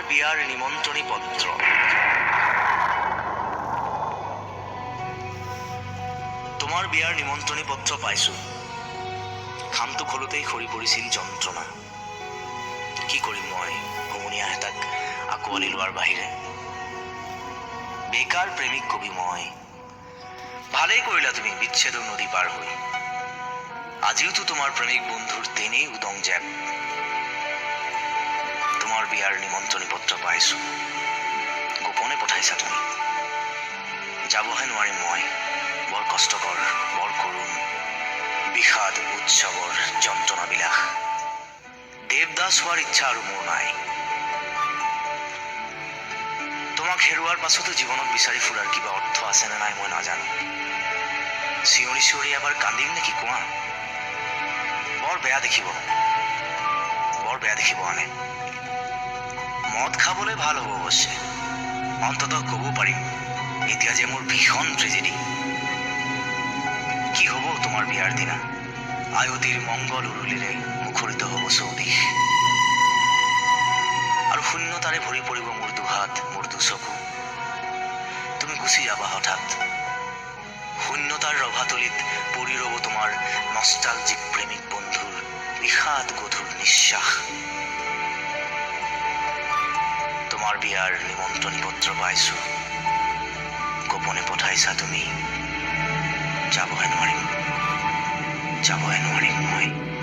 বিয়াৰ নিমন্ত্ৰণী পত্ৰ। তোমাৰ বিয়াৰ নিমন্ত্ৰণী পত্ৰ পাইছোঁ। খামটো খোলোতেই সৰি পৰিছিল যন্ত্ৰণা। কি কৰিম মই হুমুনিয়া এটাক আঁকোৱালি লোৱাৰ বাহিৰে? বেকাৰ প্ৰেমিক কবি মই। ভালেই কৰিলা তুমি বিচ্ছেদৰ নদী পাৰ হৈ। আজিওতো তোমাৰ প্ৰেমিক বন্ধুৰ তেনেই উদং জেপ। তোমাৰ বিয়াৰ নিমন্ত্ৰণী পত্ৰ পাইছোঁ। গোপনে পঠাইছা তুমি। যাবহে নোৱাৰিম মই। বৰ কষ্টকৰ, বৰ কৰুণ, বিষাদ উৎসৱৰ যন্ত্ৰণাবিলাক। দেৱদাস হোৱাৰ ইচ্ছা আৰু মোৰ নাই। তোমাক হেৰুৱাৰ পাছতো জীৱনত বিচাৰি ফুৰাৰ কিবা অৰ্থ আছে নে নাই মই নাজানো। চিঞৰি চিঞৰি এবাৰ কান্দিম নেকি কোৱা? বৰ বেয়া দেখিব আনে। মদ খাবলৈ ভাল হ'ব অৱশ্যে। অন্ততঃ ক'ব পাৰিম এতিয়া যে মোৰ ভীষণ ট্ৰেজেডি। কি হ'ব তোমাৰ বিয়াৰ দিনা? আয়তিৰ মংগল উৰুলিৰে মুখৰিত হ'ব চৌদিশ। আৰু শূন্যতাৰে ভৰি পৰিব মোৰ দুহাত, মোৰ দুচকু। তুমি গুচি যাবা হঠাৎ। শূন্যতাৰ ৰভাতলিত পৰি ৰ'ব তোমাৰ নষ্টালজিক প্ৰেমিক বন্ধুৰ বিষাদ গধুৰ নিশ্বাস। তোমাৰ বিয়াৰ নিমন্ত্ৰণী পত্ৰ পাইছোঁ। গোপনে পঠাইছা তুমি। যাবহে নোৱাৰিম মই।